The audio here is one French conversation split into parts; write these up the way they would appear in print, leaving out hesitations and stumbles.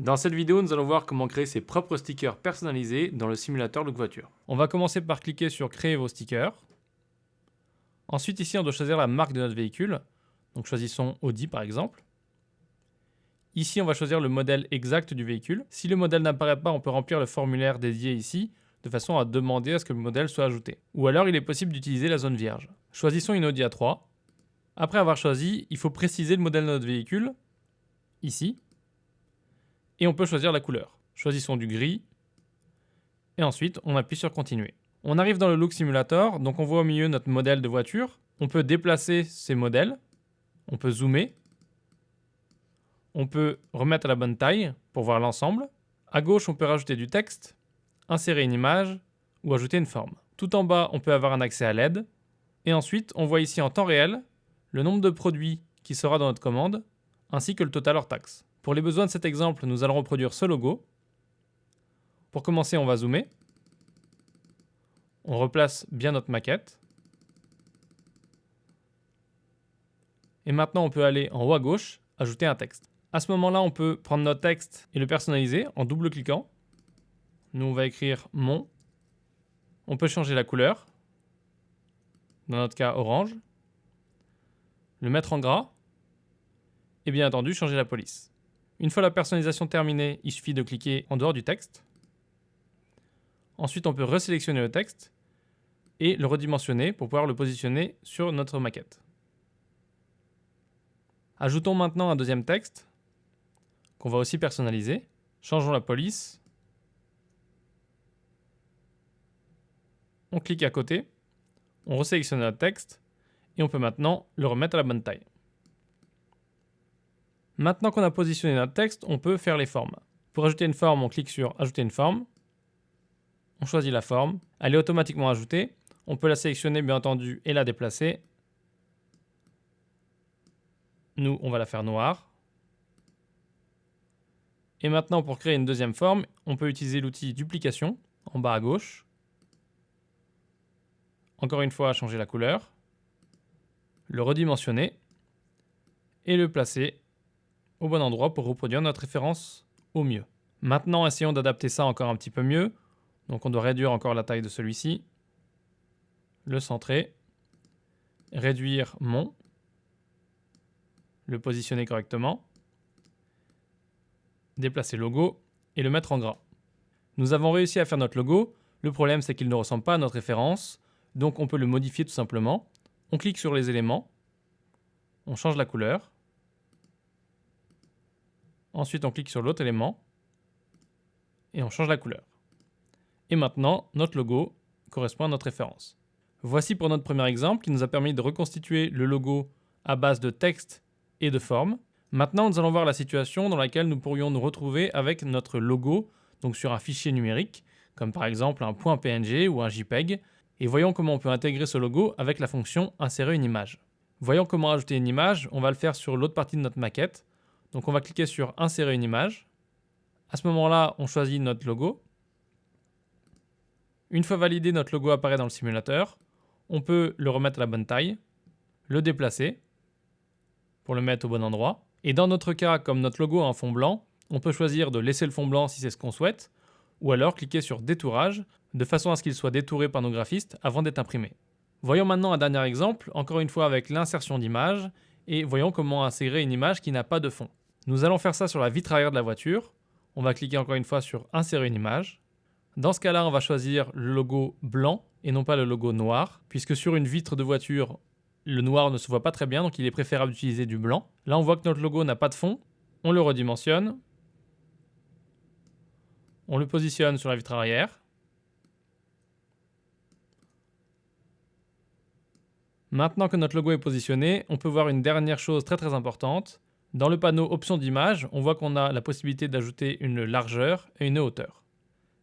Dans cette vidéo, nous allons voir comment créer ses propres stickers personnalisés dans le simulateur Look Voiture. On va commencer par cliquer sur Créer vos stickers. Ensuite, ici, on doit choisir la marque de notre véhicule. Donc, choisissons Audi par exemple. Ici, on va choisir le modèle exact du véhicule. Si le modèle n'apparaît pas, on peut remplir le formulaire dédié ici, de façon à demander à ce que le modèle soit ajouté. Ou alors, il est possible d'utiliser la zone vierge. Choisissons une Audi A3. Après avoir choisi, il faut préciser le modèle de notre véhicule, ici. Et on peut choisir la couleur. Choisissons du gris. Et ensuite, on appuie sur Continuer. On arrive dans le Look Simulator, donc on voit au milieu notre modèle de voiture. On peut déplacer ces modèles. On peut zoomer. On peut remettre à la bonne taille pour voir l'ensemble. À gauche, on peut rajouter du texte, insérer une image ou ajouter une forme. Tout en bas, on peut avoir un accès à l'aide. Et ensuite, on voit ici en temps réel le nombre de produits qui sera dans notre commande, ainsi que le total hors taxe. Pour les besoins de cet exemple, nous allons reproduire ce logo. Pour commencer, on va zoomer. On replace bien notre maquette. Et maintenant, on peut aller en haut à gauche, ajouter un texte. À ce moment-là, on peut prendre notre texte et le personnaliser en double-cliquant. Nous, on va écrire « mon ». On peut changer la couleur. Dans notre cas, orange. Le mettre en gras. Et bien entendu, changer la police. Une fois la personnalisation terminée, il suffit de cliquer en dehors du texte. Ensuite, on peut resélectionner le texte et le redimensionner pour pouvoir le positionner sur notre maquette. Ajoutons maintenant un deuxième texte qu'on va aussi personnaliser. Changeons la police. On clique à côté, on resélectionne notre texte et on peut maintenant le remettre à la bonne taille. Maintenant qu'on a positionné notre texte, on peut faire les formes. Pour ajouter une forme, on clique sur Ajouter une forme. On choisit la forme. Elle est automatiquement ajoutée. On peut la sélectionner bien entendu et la déplacer. Nous, on va la faire noire. Et maintenant, pour créer une deuxième forme, on peut utiliser l'outil Duplication en bas à gauche. Encore une fois, changer la couleur. Le redimensionner. Et le placer au bon endroit pour reproduire notre référence au mieux. Maintenant, essayons d'adapter ça encore un petit peu mieux. Donc on doit réduire encore la taille de celui-ci. Le centrer. Réduire mon. Le positionner correctement. Déplacer le logo et le mettre en gras. Nous avons réussi à faire notre logo. Le problème, c'est qu'il ne ressemble pas à notre référence. Donc on peut le modifier tout simplement. On clique sur les éléments. On change la couleur. Ensuite, on clique sur l'autre élément et on change la couleur. Et maintenant, notre logo correspond à notre référence. Voici pour notre premier exemple qui nous a permis de reconstituer le logo à base de texte et de forme. Maintenant, nous allons voir la situation dans laquelle nous pourrions nous retrouver avec notre logo, donc sur un fichier numérique, comme par exemple un .png ou un JPEG, et voyons comment on peut intégrer ce logo avec la fonction Insérer une image. Voyons comment ajouter une image, on va le faire sur l'autre partie de notre maquette. Donc on va cliquer sur Insérer une image. À ce moment-là, on choisit notre logo. Une fois validé, notre logo apparaît dans le simulateur. On peut le remettre à la bonne taille, le déplacer pour le mettre au bon endroit. Et dans notre cas, comme notre logo a un fond blanc, on peut choisir de laisser le fond blanc si c'est ce qu'on souhaite, ou alors cliquer sur Détourage, de façon à ce qu'il soit détouré par nos graphistes avant d'être imprimé. Voyons maintenant un dernier exemple, encore une fois avec l'insertion d'image, et voyons comment intégrer une image qui n'a pas de fond. Nous allons faire ça sur la vitre arrière de la voiture. On va cliquer encore une fois sur Insérer une image. Dans ce cas-là, on va choisir le logo blanc et non pas le logo noir, puisque sur une vitre de voiture, le noir ne se voit pas très bien, donc il est préférable d'utiliser du blanc. Là, on voit que notre logo n'a pas de fond. On le redimensionne. On le positionne sur la vitre arrière. Maintenant que notre logo est positionné, on peut voir une dernière chose très importante. Dans le panneau Options d'image, on voit qu'on a la possibilité d'ajouter une largeur et une hauteur.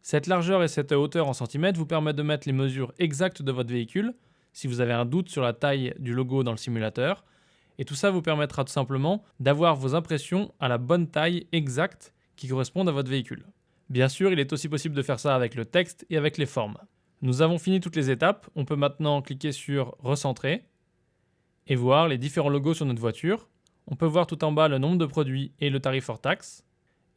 Cette largeur et cette hauteur en centimètres vous permettent de mettre les mesures exactes de votre véhicule, si vous avez un doute sur la taille du logo dans le simulateur. Et tout ça vous permettra tout simplement d'avoir vos impressions à la bonne taille exacte qui correspondent à votre véhicule. Bien sûr, il est aussi possible de faire ça avec le texte et avec les formes. Nous avons fini toutes les étapes. On peut maintenant cliquer sur Recentrer et voir les différents logos sur notre voiture. On peut voir tout en bas le nombre de produits et le tarif hors taxe.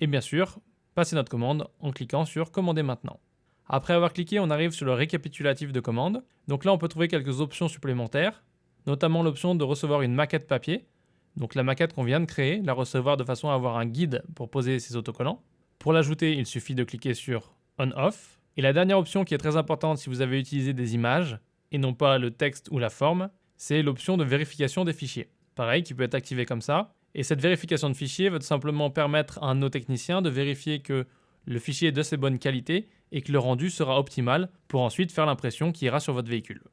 Et bien sûr, passer notre commande en cliquant sur commander maintenant. Après avoir cliqué, on arrive sur le récapitulatif de commande. Donc là, on peut trouver quelques options supplémentaires, notamment l'option de recevoir une maquette papier. Donc la maquette qu'on vient de créer, la recevoir de façon à avoir un guide pour poser ses autocollants. Pour l'ajouter, il suffit de cliquer sur On/Off. Et la dernière option qui est très importante si vous avez utilisé des images, et non pas le texte ou la forme, c'est l'option de vérification des fichiers. Pareil, qui peut être activée comme ça. Et cette vérification de fichiers va tout simplement permettre à un de nos techniciens de vérifier que le fichier est de ses bonnes qualités et que le rendu sera optimal pour ensuite faire l'impression qui ira sur votre véhicule.